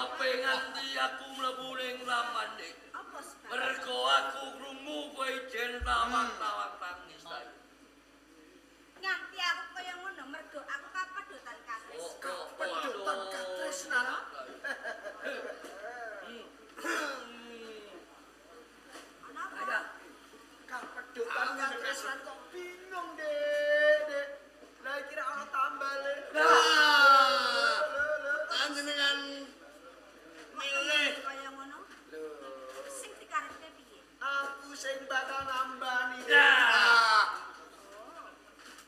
kepenganti aku mlebu ning taman iki. Mergo aku krungu kowe jen tawang-tawang tangis ta. Nganti aku kaya ngono mergo aku kapedotan katris. Kapedotan katresnan. Ana Kapedotan katresnan kok bingung, Dek. Lah kira ana tambale. Panjenengan milih kaya ngono. Sing dikarepe piye? Aku sing bakal nambani.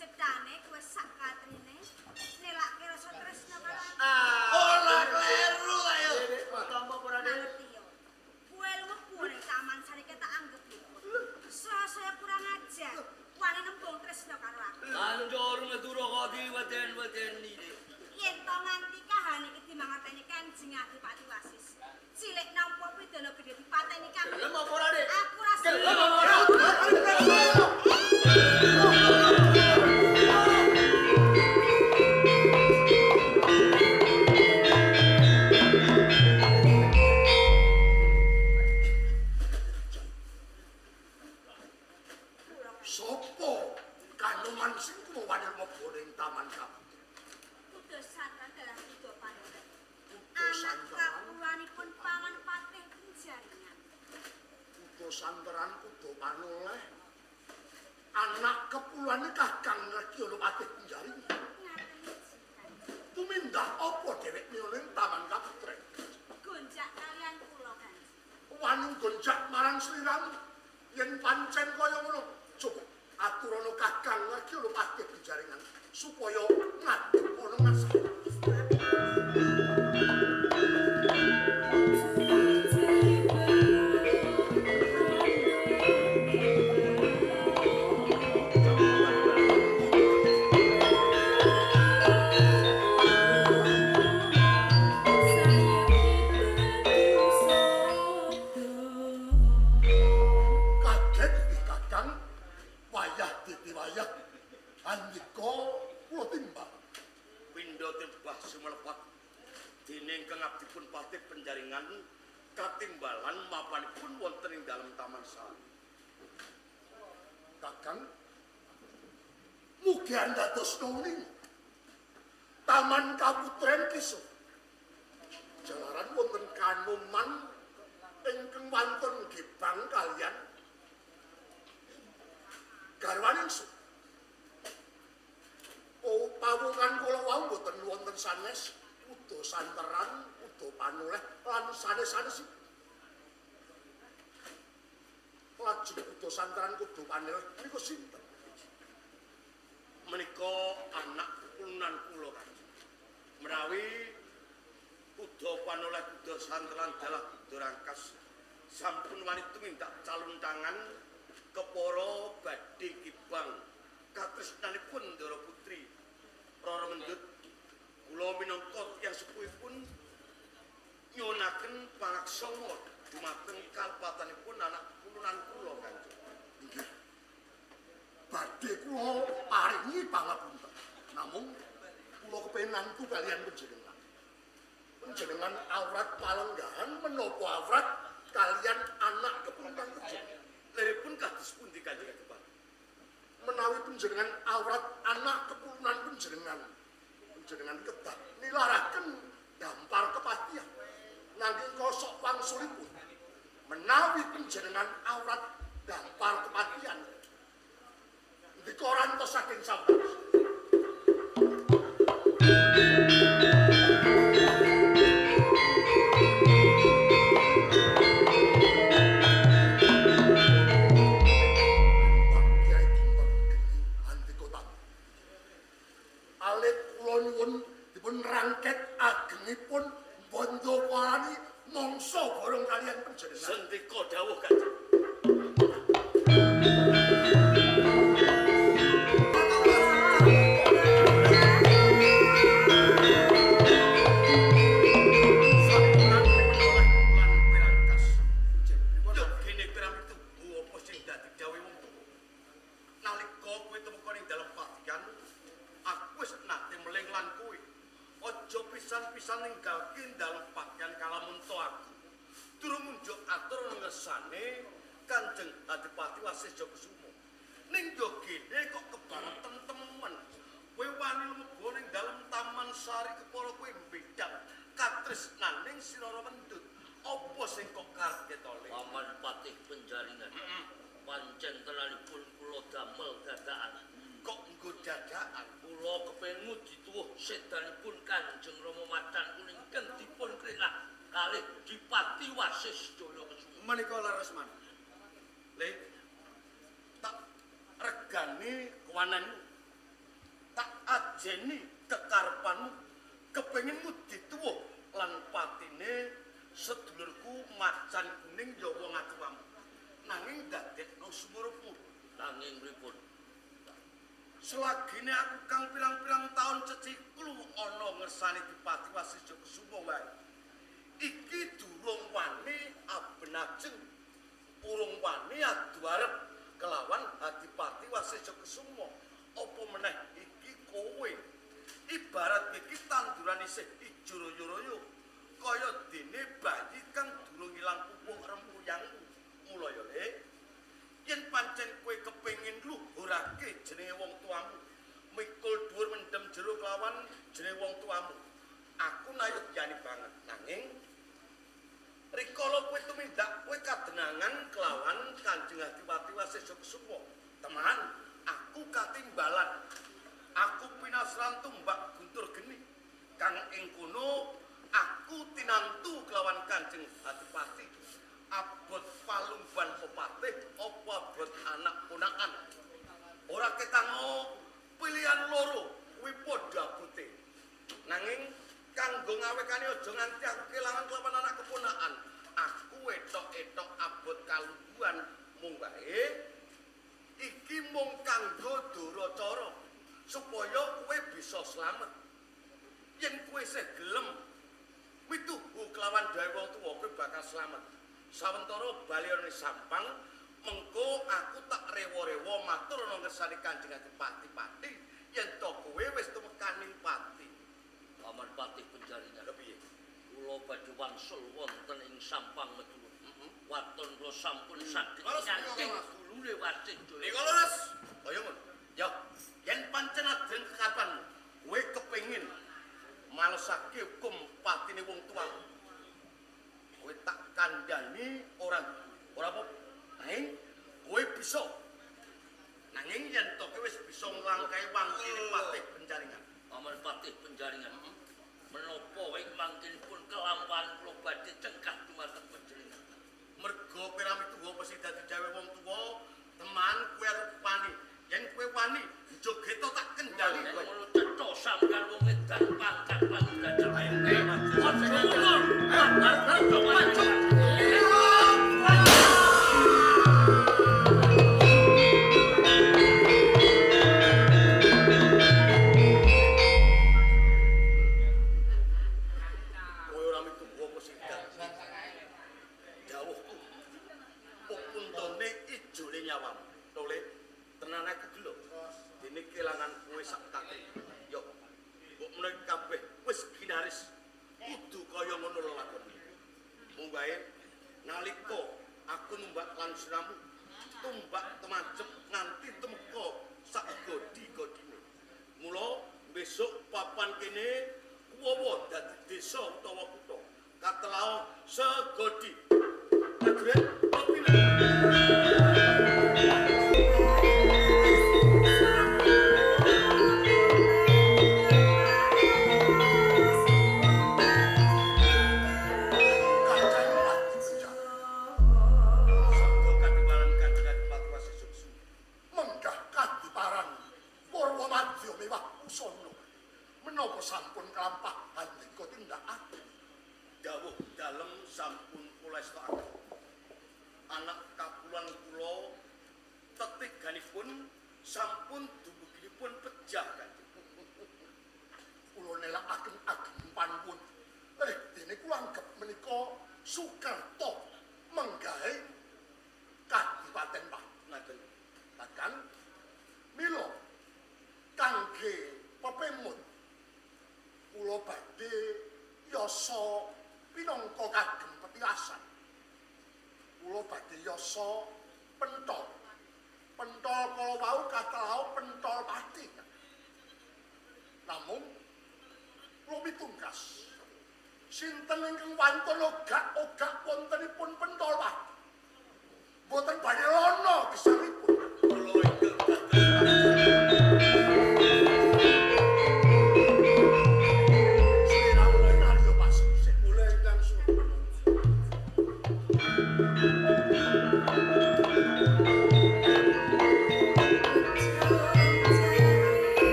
Cetane kowe sak katrine nelake rasa tresna karo aku. ora kleru ayo. Tampa ora, Dek. Ngerti yo. Kowe mlebu ning taman sarike tak anggap lho. Saya kurang ajar. Wani nembung tresna karo aku. Anjur meduro kok diweden-wedeni. Yen to nganti kahane iki dimangerteni Kanjeng Adipati Wasis. Cilik nampa pidana gedhe dipateni kabeh. Gelem apa ora, Dek? Aku rasa Gelem apa ora? Sopo kanoman sing kuwani mlebu ning taman kamu? Kudu santran dalam kehidupan. Kudu Anak santran. kapulanipun pangan patih penjaringan. Kudu santeran kudu panoleh. Anak kepulane kakang ngerti ono patih penjaring. Ngaten iki. Tumindak apa dhewek ning taman kaputreng? Gonjak kalian kula kan. Wani gonjak marang sliramu. Yen pancen kaya ngono, coba aturana kakang ngerti ono patih penjaringan supaya ngadep ono masalah. Kaget iki kakang wayah ditiwayah andika kula timbang. Pindha timbah sumelepat dening kang abdipun patih penjaringan katimbalan mapanipun wonten ing dalem taman sari. Kakang mugi andados nuwuning taman kaputren kisuh jalaran wonten kanoman ingkang wonten gebang kalian garwaning su pawungan kula wau boten wonten sanes udo santeran udo panoleh lan sanes-sanesipun. Lajeng kudu santaran kudu panel niku sinten? Menika anak keturunan kula Kanjeng. Menawi kuda panoleh kuda santaran dalah kuda rangkas sampun wani tumindak calon tangan kepara badhe kibang katresnanipun Ndara Putri Rara Mendut. Kula minangka tiyang sepuhipun nyuwunaken pangaksama dumateng kalpatanipun anak keturunan kula Kanjeng. Nggih. Badhe kula paringi pangapunten. Namung kula kepengin nantu kalian panjenengan. Panjenengan awrat palenggahan menapa awrat kalian anak keturunan panjenengan. Liripun kados pundi Kanjeng Adipati? Menawi panjenengan awrat anak keturunan panjenengan. Panjenengan kedah nilaraken dampar kepatihan. Nanging kosok wangsulipun menawi panjenengan awrat dampar kepatihan ndika rantos saking sampun. Alit kula nyuwun dipun rangket agengipun bondo parani mangsa bareng kalian panjenengan. Sendika dawuh Kanjeng. Nalika kowe temeka ning dalem patikan, aku wis nate meleng lan kowe. Aja pisan-pisan ninggalke dalem pakaian kalamun to aku. Durung munjuk atur ngersane Kanjeng Adipati Wasisja Kusuma. Ning yo kene kok kebangetan temen. Kowe wani lumeba ning dalem Taman Sari kepala kowe mbedang katresnaning Sinara Wendut. Apa sing kok karepe to, Le? Paman Patih Penjaringan. Pancen telanipun kula damel dadakan. Kok nggo dadakan? Kula kepengin nguji tuwuh sedanipun Kanjeng Rama Matan kuning dipun krenah kalih Dipati Wasisja Kusuma. Menika leres man. Le, tak regani kewananmu, tak ajeni kekarepanmu, kepengin ngudi tuwuh lan patine sedulurku Macan Kuning ya wong atuwamu. Nanging dadekno sumurupmu. Nanging pripun? Selagine aku kang pirang-pirang taun ceciklu ana ngersani Dipati Wasisja Kusuma wae. Iki durung wani abenajeng, urung wani adu arep kelawan Adipati Wasisja Kusuma. Apa meneh iki kowe ibarat iki tanduran isih ijo royo-royo kaya dene bayi kang durung ilang pupuk rempuyangmu. Mula ya, Le, yen pancen kowe kepengin luhurake jenenge wong tuamu, mikul dhuwur mendem jero kelawan jenenge wong tuamu, aku nayogyani banget. Nanging rikala kowe tumindak kowe kadenangan kelawan Kanjeng Adipati Wasisja Kusuma, teman, aku katimbalan. Aku pinasran tumbak guntur geni kang ing kono aku tinantu kelawan Kanjeng Adipati. Abot palungban pepatih apa abot anak ponakan. Ora ketango pilihan loro kuwi padha abote. Nanging kanggo ngawekane aja nganti aku kelangan kelawan anak keponakan. Aku etok-etok abot kalungguan mung wae iki mung kanggo duracara supaya kowe bisa slamet. Yen kowe isih gelem mituhu kelawan dawuh wong tuwa kowe bakal slamet. Sawentara bali ana sampang mengko aku tak rewa-rewa matur ana ngersani Kanjeng Adipati Pati yen to kowe wis tumekaning pati. Paman Patih Penjaringan. Piye? Kula badhe wangsul wonten ing Sampang Medulur. Waton kula sampun saged Leres, nyangking Mas. dulure Wasisja. Nika leres. Kaya ngono. Ya, yen pancen adren kekapan kowe kepengin malesake hukum patine wong tuamu. Kowe tak kandhani ora apa. Nanging kowe bisa. Nanging yen to kowe wis bisa nglangkai wangkine Patih Penjaringan. Paman Patih Penjaringan. Menapa ing mangkinipun kelampahan kula badhe cengkah dumateng panjenengan. Mergo piramituwa mesti dadi jawe wong tuwa, teman kowe arep wani. Yen kowe wani, jogeto tak kendhali kowe. Ngono cetha sampeyan wong edan pangkat panggraja. Ayo, Aja mundur. Maju maju. kowe ora mituwa apa sing dadi. Dawuhku. Pupuntone ijole nyawamu. Tole, tenan aku gelo. Dene kelangan kowe sak kate. Yo. Mbok menawa kabeh wis ginaris. Kudu kaya ngono lakone. Mung wae nalika aku numbak lan siramu, tumbak temacep nganti temeka sak godi-godine. Mula besok papan kene kuwowo dadi desa utawa kutha. Katelao segodi. Prajurit, opine. Sabda katibaran Kanjeng Adipati Wasisja Kusuma. Menggah kadiparan Purwomadya miwah Usana. Menapa sampun kelampah handika tindakaken? Dawuh dalem sampun kula estakaken. Anak kapulan kula tetiganipun sampun dumuginipun pejah Kanjeng. Kula nelakaken ageng panpun. Dene kula anggep menika Sukerto menggawe Kadipaten Ngaten. Bahkan mila kangge pepemut kula badhe yasa pinangka kagem petilasan. Kula badhe yasa pentol. Pentol kala wau katau pentol pati. Namung kula mitungkas. Sinten ingkang wantun ogak wontenipun pentol pati. Boten badhe lono gesangipun. Kula ingkang dados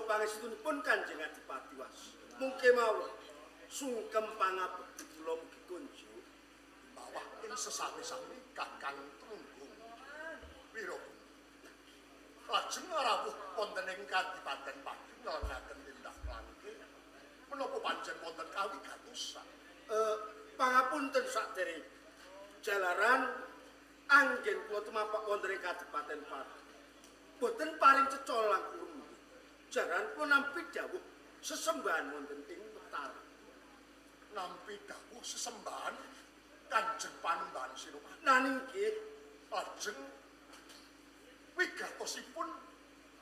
Pangestunipun Kanjeng Adipati Wasi. Mungkin mawon sungkem pangabekti kula mugi kunjuk bawah ing sesami-sami Kakang Tumenggung Wirabun. Lajeng rawuh wonten ing Kadipaten Pati ngelengaken tindak langke menapa pancen wonten kawigatosan. Pangapunten sakdereng jalaran anggen kula tumapak wonten ing Kadipaten Pati. Boten paring cecolang kula. Jaran kula nampi dawuh sesembahan wonten ing Mataram. Nampi dawuh sesembahan Kanjeng Panembahan Senopati. Nanging nggih lajeng wigatosipun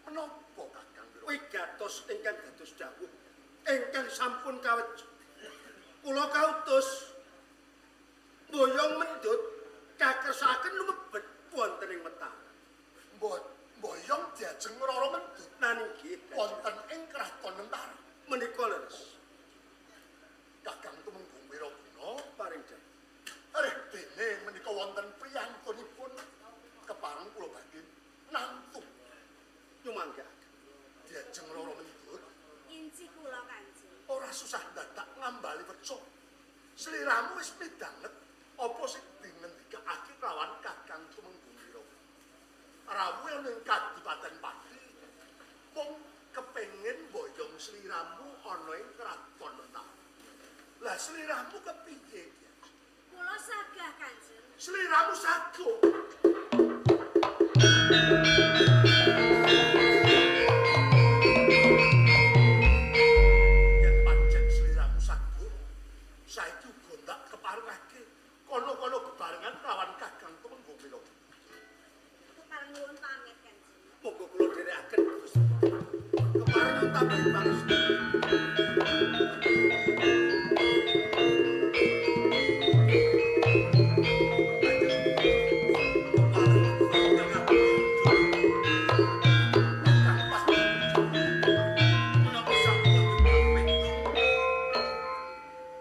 menapa Kakang Wirabun? wigatos ingkang dados dawuh ingkang sampun kawet. Kula kautus boyong mendut kakersaken lumebet wonten ing Mataram. Boyong diajeng Rara Mendut Nanging nggih wonten ing Kraton Mentara. menika leres Kakang Tumenggung Wirabuna paring dawuh. arep dene menika wonten priyantunipun kepareng kula badhe nantu Nyumangga diajeng Rara Mendut. Inci kula Kanjeng. Ora susah dadak ngambali weca. Sliramu wis midanget apa sing dingendikake lawan Kakang Tumenggung Wirabuna. Rawuh ning Kadipaten Pati mung kepengin boyong sliramu ana ing Kraton Mentara. Lah sliramu kepiye? Kula sagah Kanjeng. Sliramu sago. Yen pancen sliramu sago, saiki uga ndak keparengake kono-kono bebarengan lawan Kakang Tumenggung Wirabuna. Kepareng nuwun pamit Kanjeng. monggo kula dherekaken Gusti. Keparing tampi pangestu.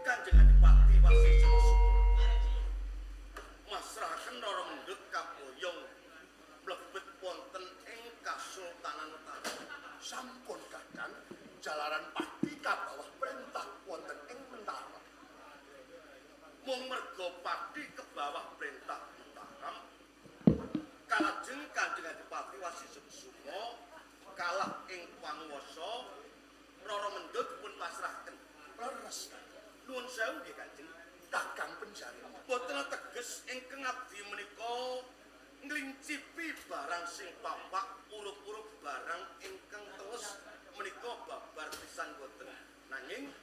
Kanjeng Adipati Wasi masrahaken Rara Mendut kaboyong mlebet wonten ing Kasultanan Mataram. Sampun Kakang, jalaran Pati kabawah perintah wonten ing Mentara. Mung merga Pati kebawah perintah Mataram, kalajeng Kanjeng Adipati Wasi Suksuma kalah ing panguwasa Rara Mendut pun pasrahaken. Leres Nuwun sewu nggih Kanjeng. Kakang Penjari. Boten teges ingkang abdi menika nglincipi barang sing papak urup-urup barang ingkang telus menika babar pisan boten. Nanging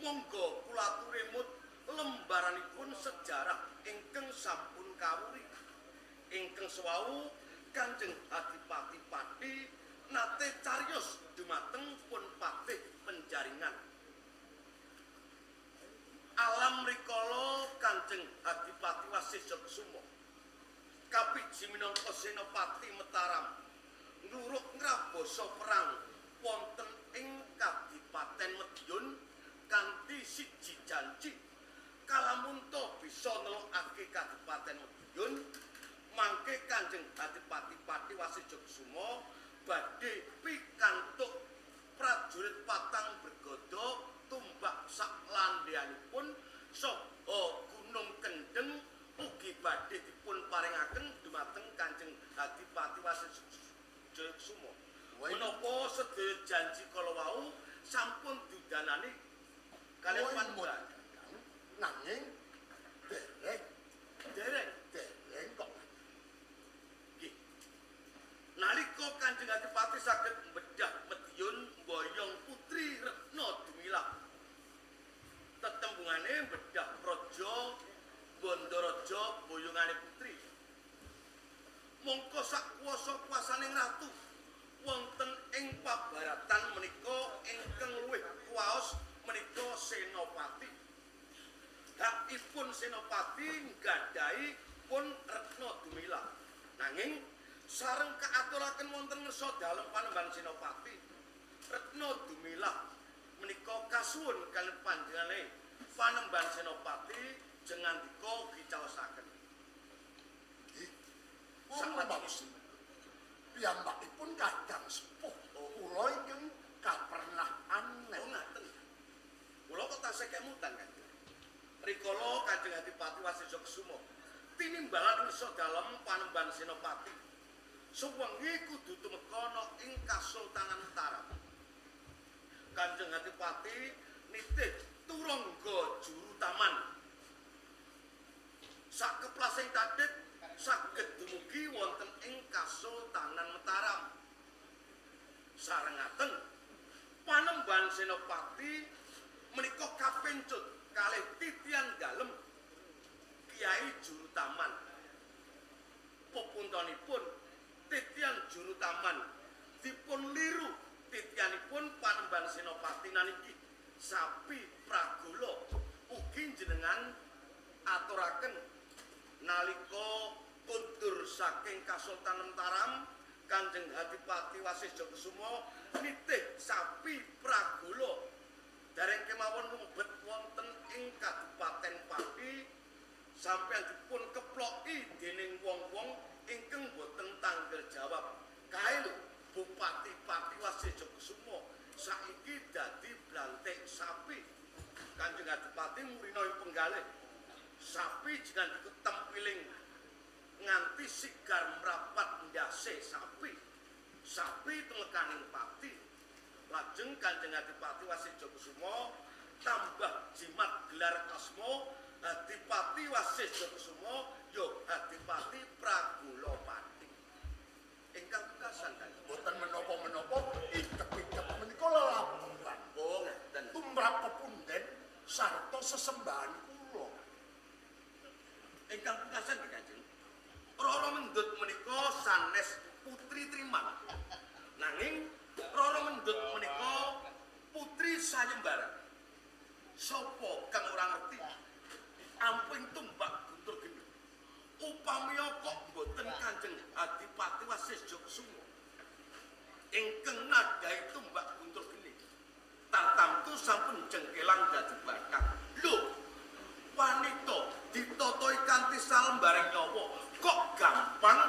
monggo kula aturimut lembaranipun sejarah ingkang sampun kawuri. Ingkang sewau Kanjeng Adipati Pati nate cariyos dumateng pun patih Penjaringan. Alam rikala Kanjeng Adipati Wasi Suksuma kapiji minangka Senopati Mataram ngluruk ngrabosa perang wonten ing Kadipaten Madiun kanthi siji janji kalamunta bisa nelukake Kadipaten Madiun mangke Kanjeng Adipati Pati Wasi Suksuma badhe pikantuk prajurit patang bergodo tumbak sak landheanipun saha Gunung Kendeng ugi badhe dipun paringaken dumateng Kanjeng Adipati Wasi Suksuma. Menapa sedaya janji kala wau sampun dudanani kalian Panembahan. Nanging dereng kok. Nggih. Nalika Kanjeng Adipati saged mbedah Medyun mboyong Putri Retna Dumilah. Tetembungane mbedah praja Bandaraja boyongane putri. Mongko sak kuwasa-kuwasaning ratu wonten ing pabaratan menika ingkang luwih kuwaos menika Senopati. Hakipun Senopati nggadahi pun Retna Dumilah. Nanging sareng kaaturaken wonten ngersa dalem Panembahan Senopati, Retna Dumilah menika kasuwun kaliyan panjenengane Panembahan Senopati jengandika gicaosaken. Saklajengipun piyambakipun kadang sepuh kula ingkang kapernah aneh. Oh ngaten. Kula kok tasih kemutan kan. Rikala Kanjeng Adipati Wasisya Kusuma tinimbalan ngersa dalem Panembahan Senopati. Suwengi kudu tumeka ana ing Kasultanan Mataram. Kanjeng Adipati nitih turangga juru taman. Sakeplasing tadhik saged dumugi wonten ing Kasultanan Mataram. Sarengaten Panembahan Senopati menika kapencut kalih titian dalem Kiai Juru Taman. Pepuntonipun titian Juru Taman dipun liru titianipun Panembahan Senopati naniki Sapi Pragala ugi jenengan aturaken nalika kundur saking Kasultanan Mataram Kanjeng Adipati Wasisya Kusuma nitih Sapi Pragala dereng kemawon mlebet wonten ing Kabupaten Pati sampeyan dipun keploki dening wong-wong ingkang boten tanggel jawab. Kae lho Bupati Pati Wasisya Kusuma saiki dadi blantik sapi. Kanjeng Adipati murina ing penggalih. Sapi jenengan tempiling nganti sigar mrapat ndase sapi. Sapi tumekaning pati. Lajeng Kanjeng Adipati Wasisya Kusuma tambah jimat gelar asma Adipati Wasisya Kusuma ya Adipati Pragolapati. Ingkang pungkasan kan Boten menapa-menapa idep-idep menika lelabuhan. oh ngeten. Tumrap pepunden sarta sesembahan kula. Ingkang pungkasan nggih Kanjeng. Rara Mendut menika sanes Putri Triman. Nanging Rara Mendut menika putri sayembaran. Sapa kang ora ngerti? Amping tumbak guntur geni. Upamiya kok boten Kanjeng Adipati Wasisya Kusuma ingkang nadhahi tumbak guntur geni. Tatamtu sampun jengkelang dadi bakal. Lho, wanita ditotoi kanthi salembaring nyawa kok gampang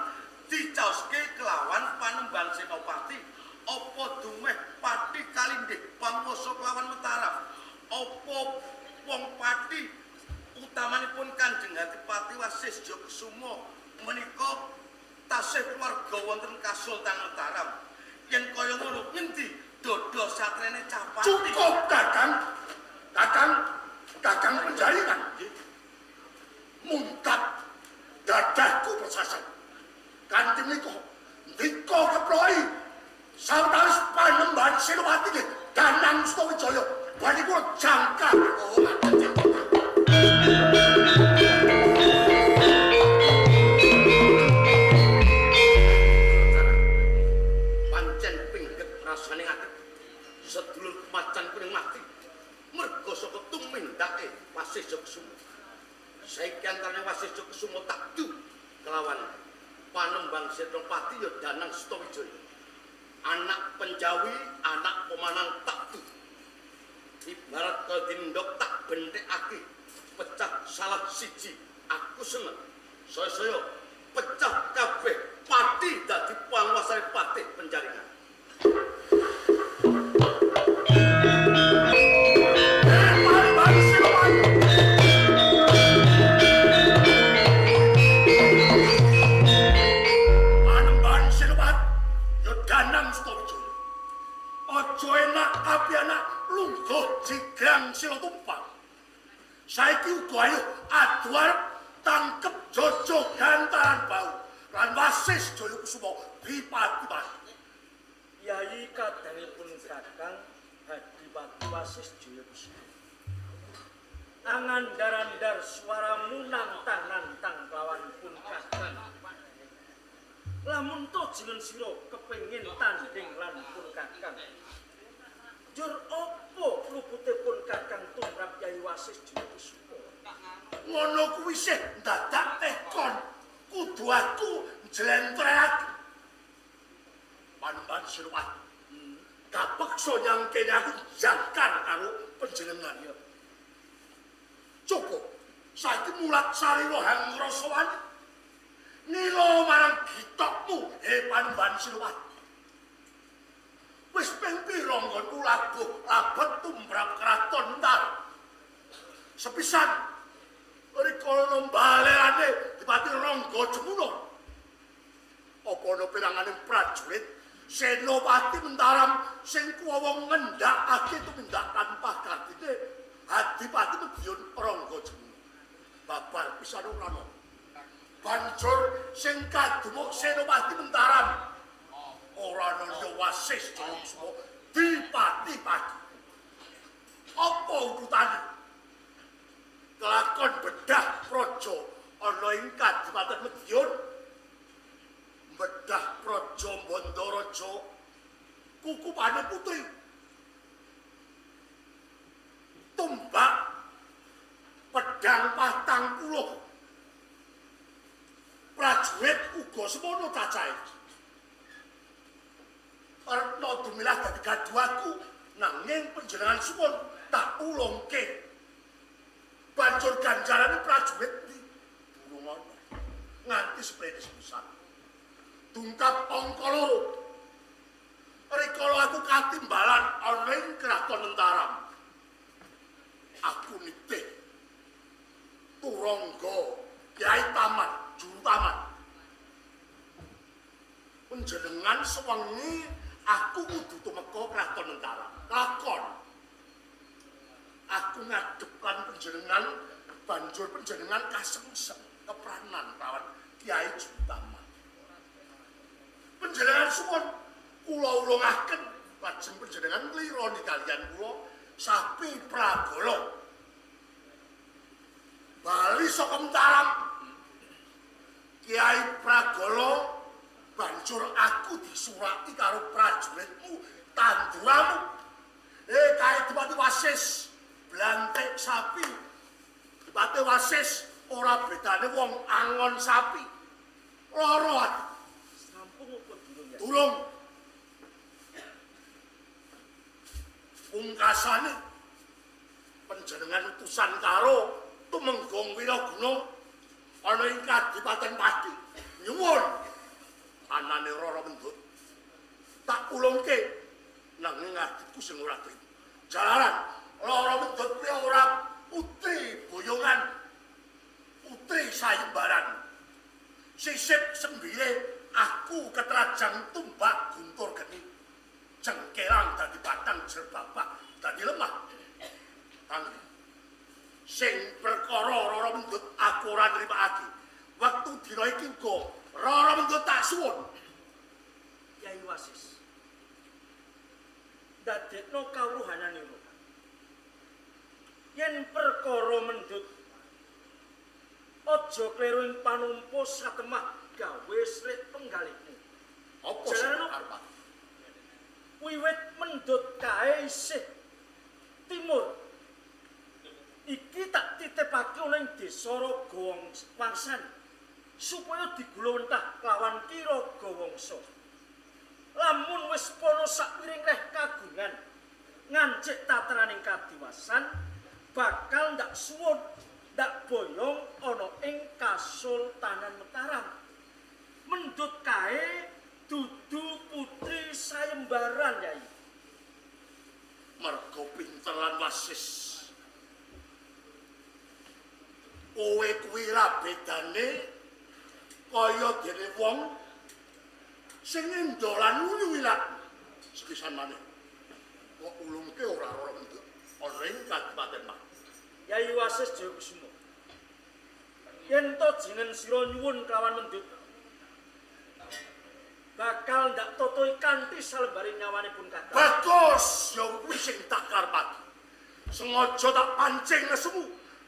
dicaoske kelawan Panembahan Senopati. Apa dumeh Pati kalindih panguwasa kelawan Mataram? Apa wong Pati utamanipun Kanjeng Adipati Wasisya Kusuma menika tasih keluarga wonten Kasultanan Mataram? Yen kaya ngono ngendi dodo satrene Capati? Cukup Kakang penjaringan. Muntap dadahku bersasat. Kanthi menika ndika keploki sawetawis Panembahan Senopati nggih Danang Sutowijaya badhe kula jangkar. Oh, ngaten. Pancen pingget rasane ngaten. Sedulur macan kuning mati. Merga saka tumindake Wasisya Kusuma. Saiki antane Wasisya Kusuma takdu kelawan Panembahan Senopati ya Danang Sutowijaya. Anak penjawi, anak pemanang takdu. Ibarat kaya dindok tak bentekake, pecah salah siji aku seneng. Saya pecah kabeh pati dadi panguwasane Patih Penjaringan. Panembahan Senopati. Panembahan Senopati ya Danang Sutowijaya. Aja enak kabeh anak lungguh jigrang sila tumpang. Saiki uga ayo adu arep tangkep Jojo Gantaran Bau lan Wasis Jayakusuma Dipati-pati. Yai kadangipun Kakang Adipati Wasis Jayakusuma. Angandar-andar suara munang tangan lawan pun Kakang. Lamun to jeneng sira kepengin tanding lan pun Kakang. Jur opo luputipun Kakang tumrap Yai Wasis Jayakusuma? Ngono kuwi sih dadak tekon kudu aku njlentrehake. Panembahan Sinuwun. Kapeksa nyangkene aku jakan karo panjenengan. Cukup. Saiki mulat sarira hangrasawani. Nila marang gitokmu, Panembahan Sinuwun. Wis ping pira nggonku labuh labet tumrap kraton Ntar. Sepisan rikala balelane Dipati Rangga Jemuna. Apa ana piranganing prajurit Senopati Mentaram sing kuwawa ngendhakake tumindak tanpa kartine Adipati Medyun Rangga Jemuna. Babar pisan ora ana. Banjur sing kadumuk Senopati Mentaram ora ana Wasis Jayakusuma Dipati-pati. Apa urutane? Kelakon bedah praja ana ing Kadipaten Medyun, bedah praja Bandaraja kukupane putri. Tumbak pedang 40. Prajurit uga semono cacahe. Arepno dumilah dadi gaduhaku nanging panjenengan suwun tak ulungke. Banjur ganjarane prajurit iki durung ana nganti sprene sepisan. Dungkap angka 2. Rikala aku katimbalan ana ing kraton Nentaram. Aku nitih Turangga Kyai Taman, juru taman. Panjenengan sewengi aku kudu tumeka kraton Nentaram. Lakon. Aku ngadhep lan panjenengan banjur panjenengan kasengsem kepranan lawan Kyai Juru Taman. Panjenengan suwun kula ulungaken lajeng panjenengan nglironi kaliyan kula Sapi Pragala. Bali saka Mentaram. Kyai Pragala banjur aku disurati karo prajuritmu tanduramu. Kyai Dipati Wasis blantik sapi. Dipati Wasis ora bedane wong angon sapi. Loro ati. Sampun apa durung ya? Durung. Pungkasane panjenengan utusan karo Tumenggong Wiraguna ana ing Kadipaten Pati. Nyuwun anane Rara Mendut tak ulungke nanging adikku sing ora trima. Jalaran Rara Mendut kuwi ora putri boyongan, putri sayembaran. Sisip sembire aku ketrajang tumbak guntur geni. Cengkelang dadi batang jerbabak dadi lemah. Kang sing perkara Rara Mendut aku ora nrimakake. Wektu dina iki uga Rara Mendut tak suwun. Yai Wasis. Dadekno kawruhananira. Yen perkara Mendut aja kleru ing panumpa satemah gawe srik penggalihmu. Apa sing arep? Wiwit Mendut kae isih timur. Iki tak titipake ning desa Ragawangsan supaya digulawentah lawan Kiragawangsa. Lamun wis pono sakwiring reh kagungan ngancik tatraning kadiwasan bakal ndak suwun ndak boyong ana ing Kasultanan Mataram. Mendut kae dudu putri sayembaran Yai. Merga pinter lan Wasis. Kowe kuwi ra bedane kaya dene wong sing endolan uyuwilan sepisan maneh ana ing Kadipaten Pati. Yai Wasis Jayakusuma. Yen to jenengan sira nyuwun kelawan mendut bakal ndak totoi kanthi salebare nyawanipun kakang. Bagus, ya kuwi sing tak karepake. Sengaja tak pancing nesemu.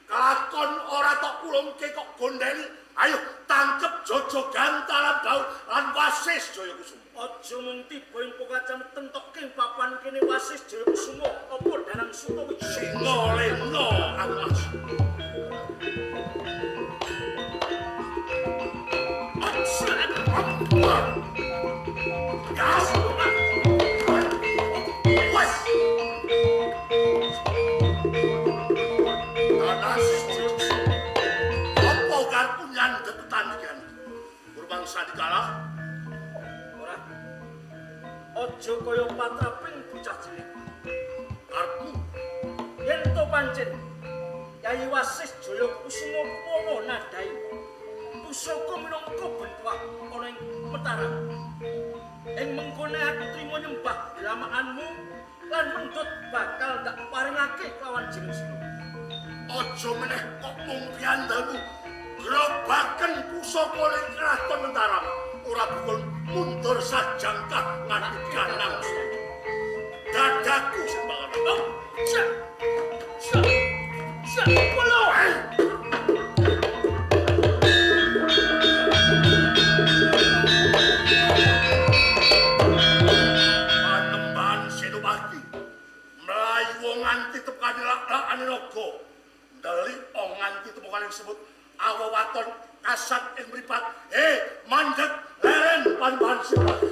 Kalakon ora tok kulungke kok gondeni. Ayo tangkep Jojo Gantalan Daud lan Wasis Jayakusuma. Aja mung tiba ing pokacam tentokke papan kene Wasis Jayakusuma apa Danang Sutawijaya. Singa lena Mas. Sadikala ora aja kaya patraping bocah cilik karepmu yen to pancen Yai Wasis Jayakusuma kuwi nadai pusaka minangka bentuah ana ing Mataram ing mengkone aku trimo nyembah dramaanmu lan mendut bakal tak paringake lawan jeneng sira aja meneh kok mung piandalmu gerobaken pusaka ning kraton Mataram ora bakal mundur sajangkah ngadep Danang dadaku sembarangan Panembahan Senopati mlayu wong nganti tepane lakane naga ndali ong nganti temukan yang disebut awawaton kasat ing mripat mandeg leren Panembahan Senopati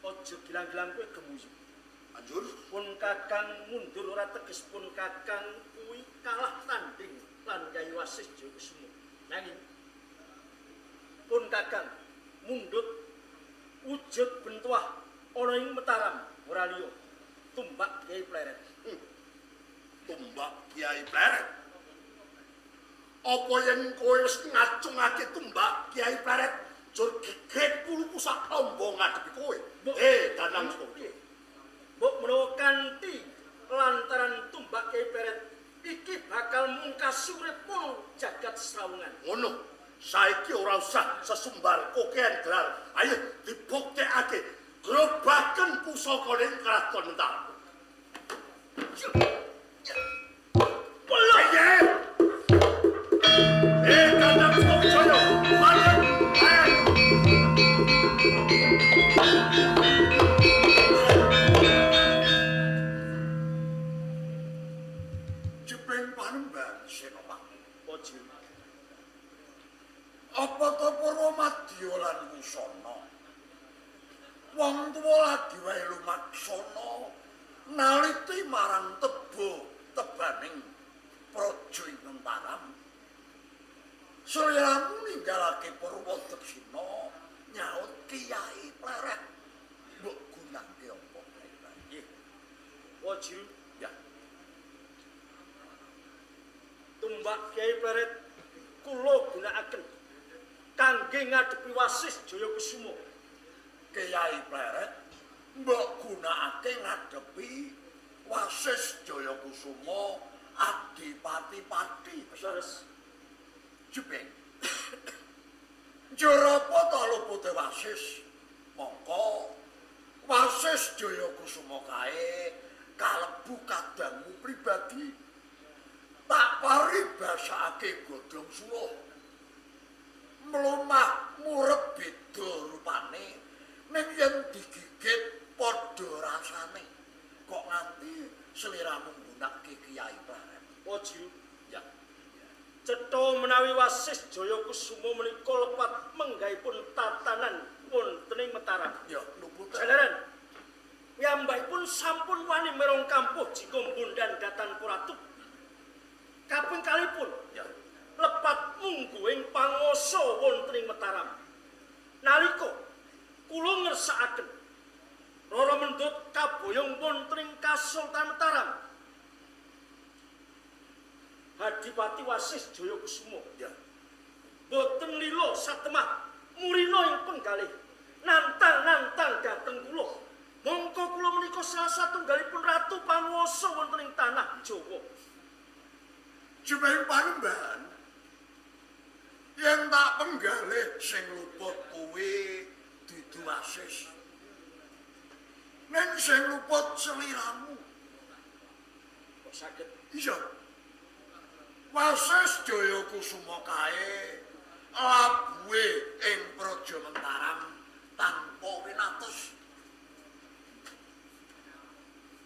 Ojo gilang-gilang kowe gemuyu. Anjur Pun Kakang mundur ora teges pun Kakang kuwi kalah tanding lan Yai Wasis Jayakusuma. Nanging pun Kakang mundut wujud bentuah ana ing Mataram ora liya tumbak Kyai Pleret. Tumbak Kyai Pleret. Apa yen kowe wis ngacungake tumbak Kyai Pleret jur geget puluh pusak lomba ngadepi kowe? Danang Sutawijaya. Mbok menawa kanthi lantaran tumbak Kyai Pleret iki bakal mungkasi uripmu jagat srawungan. Ngono, saiki ora usah sesumbar kokean gelar. Ayo dibuktekake grobaken pusaka ning kraton Mataram. Danang Sutawijaya, mari. Jepeng Panembahan Senopati. Ojo. Apa to para madya lan wusana? Wong tuwa lagi wae lumaksana naliti marang tebo tebaning praja ing Mataram. Sliramu ninggalake Purwodeksina nyaut Kyai Pleret. Mbok gunake apa Pleret? Nggih. Ojo. Ya. Tumbak Kyai Pleret kula gunakaken kangge ngadepi Wasis Jayakusuma. Kyai Pleret mbok gunakake ngadepi Wasis Jayakusuma Adipati Pati. Leres. Jepeng. Njur apa ta lupute Wasis? Mongko Wasis Jayakusuma kae kalebu kadangmu pribadi. Tak paribasake godhong suwuh. Mlumah murep beda rupane ning yen digigit padha rasane. Kok nganti sliramu nggunakake Kyai Pleret? Ojo. Ya. Cetha menawi Wasis Jayakusuma menika lepat menggahipun tatanan wonten ing Mataram. Mataram. Nalika kula ngersakaken Rara Mendut kaboyong wonten ing Kasultanan Mataram. Adipati Wasis Jayakusuma. Ya. Boten lila satemah murina ing penggalih nantang-nantang dhateng kula. Mongko kula menika salah satunggalipun ratu panguwasa wonten ing tanah Jawa. Jumeng Panembahan yen tak penggalih sing luput kuwi dudu Wasis. Ning sing luput seliramu. Kok saged? Iya. Wasis Jayakusuma kae labuhe ing Praja Mataram tanpa winates.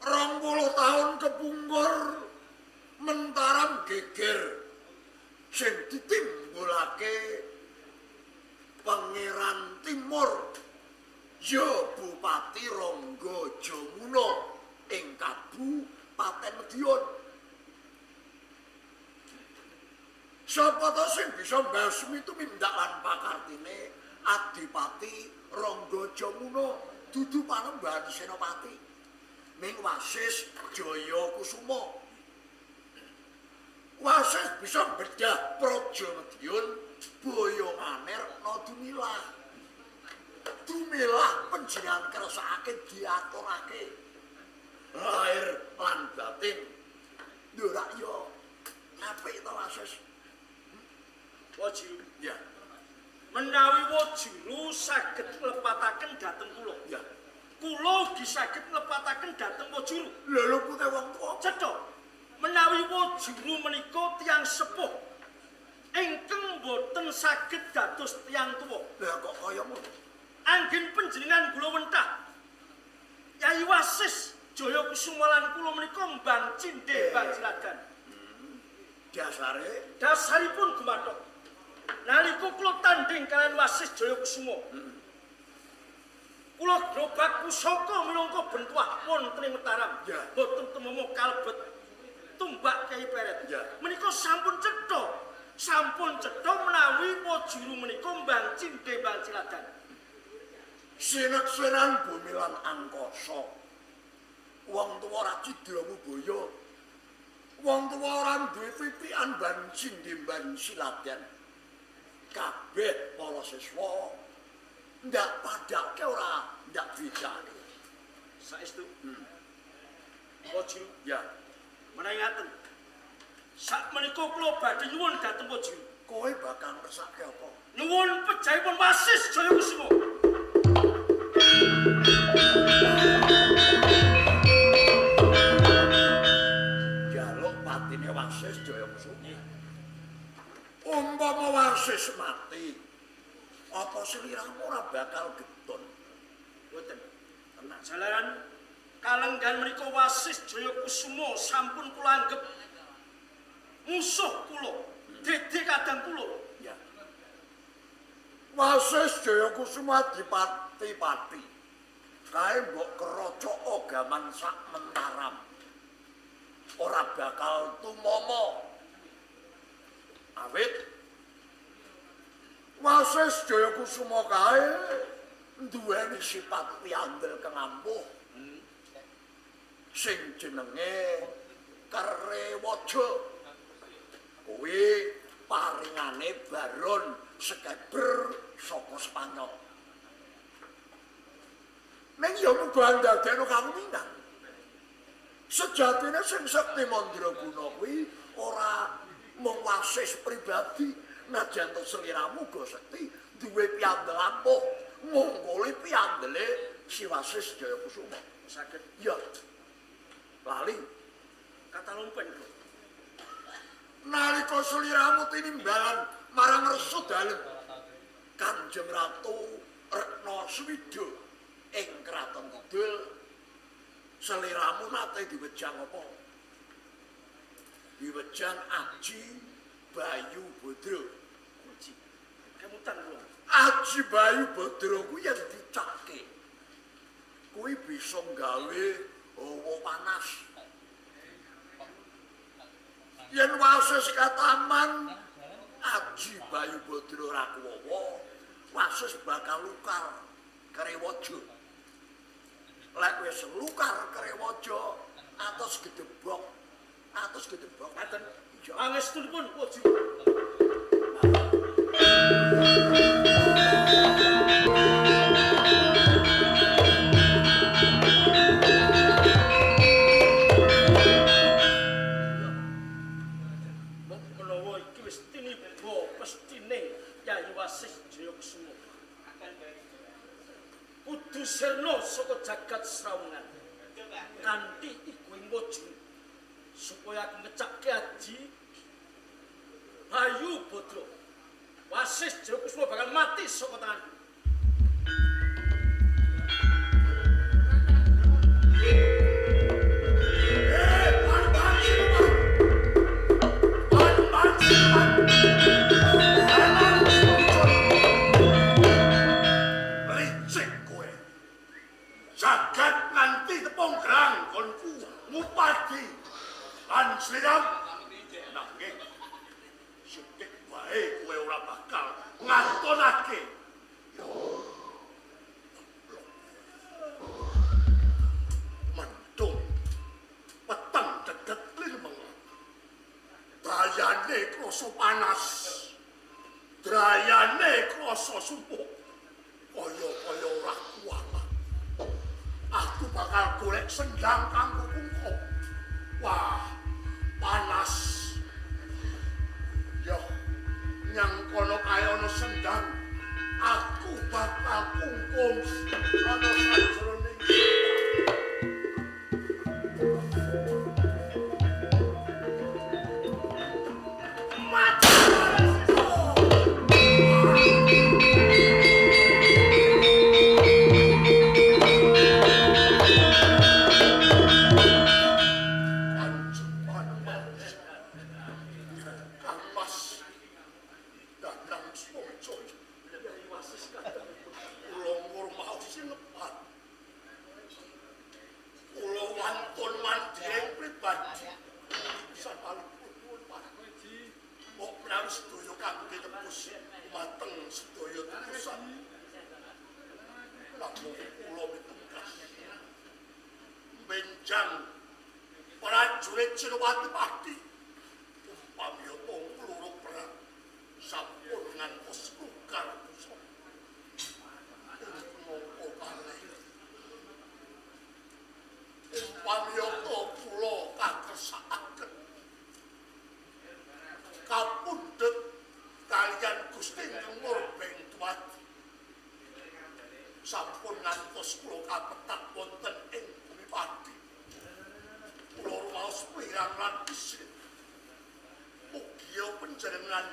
20 tahun kepungkur Mataram geger sing ditimbulake Pangeran Timur ya Bupati Rangga Jamuna ing Kabupaten Medion. Sapa ta sing bisa mbasmi tumindak lan pakartine Adipati Rangga Jamuna dudu Panembahan Senopati ning Wasis Jayakusuma. Wasis bisa bedah Praja Medion boyo maner no dumilah. Dumilah panjenengan kersakake diaturake. Lahir lan batin. Ndora yo apik ta Wasis. Wajiru. Ya. Menawi Wajiru saged nglepataken dhateng kula. Ya. Kula ugi saged nglepataken dhateng Wajiru. Lha pute wong tuwa. Cetha. Menawi Wajiru menika tiyang sepuh ingkang boten saged dados tiyang tuwa. Lah kok kaya ngono? Anggen panjenengan kula wentah. Yai Wasis Jayakusuma lan kula menika mbang cindhe Banjiragan. Dasare Dasaripun gumathok. Nalika kula tandhing kaliyan Wasis Jayakusuma. Kula grobak pusaka minangka bentuah wonten ing Mataram. Ya. Boten tememu kalebet tumbak Kyai Peret. Ya. Menika sampun cetha. Sampun cetha menawi Wajiru menika mbang cindhe Banjiragan. sinekseran bumi lan angkasa. Wong tuwa ora cidra mubaya. Wong tuwa ora duwe pipikan ban cindhemban siladan. Kabeh para siswa ndak padake ora ndak bijake. Saestu. Wajiru. Ya, Menawi ngaten. Sak menika kula badhe nyuwun dhateng Wajiru. kowe bakal ngersake apa? Nyuwun pejahipun Wasis Jayakusuma. Jaluk patine Wasis Jayakusuma. Umpama Wasis mati, apa sliramu ora bakal getun? Boten. Tenang jalaran kalenggan menika Wasis Jayakusuma sampun kula anggep musuh kula, dede kadang kula. Ya. Wasis Jayakusuma dipati-pati. Kae mbok kerocok gaman sak Mataram. Ora bakal tumomo. Awit Wasis Jayakusuma kae duweni sifat piandel kang ampuh. Sing jenenge Karewaja. Kuwi paringane Baron Skeber saka Spanyol. Ning ya muga ndadekno kawinan. Sejatine sing sekti Mandraguna kuwi ora mung Wasis pribadi, najan to sliramu go sekti duwe piandel ampuh. Mongkole piandele si Wasis Jayakusuma. Saged Ya. Lali kata lumpen. nalika sliramu tinimbalan marang Resu Dalem Kanjeng Ratu Retna Swida ing Kraton Kidul, sliramu nate diwejang apa? Diwejang Aji Bayu Badra. Kunci. Kemutan kula. Aji Bayu Badra kuwi yen dicake kuwi bisa gawe hawa panas. Yen Wasis kataman Aji Bayu Badra ora kuwawa, Wasis bakal lukar Karewaja. Lek wis lukar Karewaja, atos gedebok. Atos gedebok. Ngaten. Pangestunipun Waji. Menawa iki wis tiniba pestine Yayi Wasis Jayakusuma. Kudu sirna saka jagat Srawangan. Kanthi iku ing Waji supaya aku ngecakke aji Bayu Badra. Wasis Jayakusuma bakal mati saka tanganku. Licik kowe. Jagat nganti tepung gerang konku ngupadi lan sliram. Nanging sithik wae kowe ora bakal ngatonake. Mendung peteng dedet lirmeng. Dayane krasa panas. Drayane krasa sumpuk. Kaya ora kuat. Aku bakal golek sendang kanggo kungkup. Wah, panas. Yo, nyang kono kaya ana sendang. Aku bakal kungkum ana sajroning benjang prajurit Cinowati Pati umpamya tong peluru perang sampun ngantos lukar pusat nopo kalih umpamya to kula kakersakaken kapundhut kaliyan Gusti Ngemur Bengtuwati sampun ngantos kula kapetak wonten ing bumi Pati. Kula rumaos pirang lan isin. Mugia panjenengan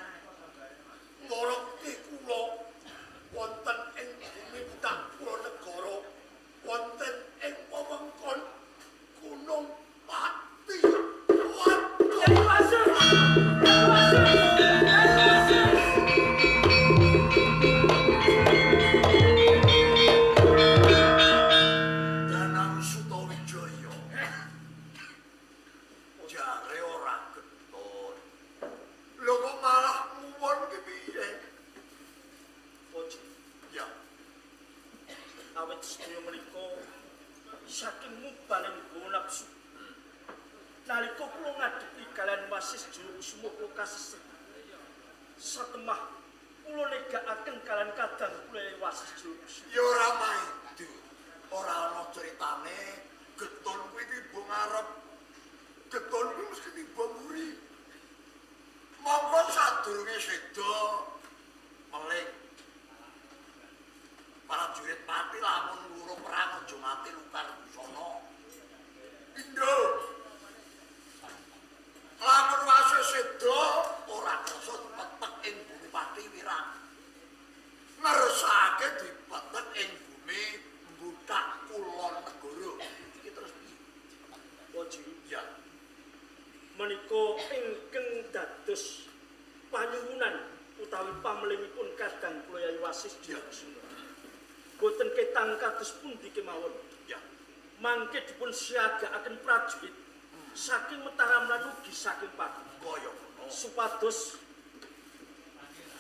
ngorokti kula wonten ing bumi Budak Negara wonten ing wewengkon Gunung Pati. Yayi Wasis! Yayi Wasis! Yayi Wasis! Danang Sutawijaya jare ora getun. Lho kok malah muwon ki piye? Waji. Ya, Awit sedaya menika saking mubaling hawa nafsu. Nalika kula ngadepi kaliyan Wasis Jayakusuma kula kasesek. Satemah kula negakaken kaliyan kadang kula Yayi Wasis Jayakusuma. ya ora maido. Ora ana critane getun kuwi tiba ngarep. Getun kuwi mesti tiba mburi. Monggo sadurunge seda melih prajurit Pati lamun luru perang aja mati lukar busana. Pindho. Lamun Wasis seda ora kersa dipetek ing bumi Pati wirang. Ngersake dipetek ing bumi Budak Kulon Negara. Iki terus piye? Waji. Ya, Menika ingkang dados panyuwunan utawi pamelihipun kadang kula Yayi Wasis Jayakusuma. Boten ketang kados pundi kemawon. ya. Mangke dipun siagakaken prajurit saking Mataram lan ugi saking Pati Kaya ngono. supados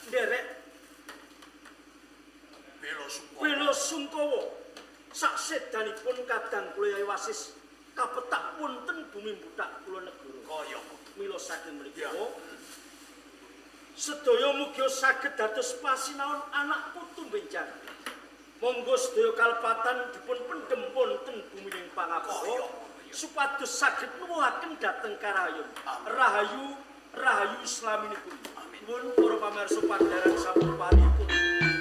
nderek Bela Sungkawa sak sedanipun kadang kula Yai Wasis kapetak wonten bumi butak kula negara. Kaya Mila saking menika sedaya mugia saged dados pasinaon anak putu benjang. Monggo sedaya kalepatan dipun pendhem wonten bumining pangapura supados saged nuwuhaken dhateng karayun. Rahayu rahayu slaminipun. Nuwun para pamirsa pandharan sampun paripun.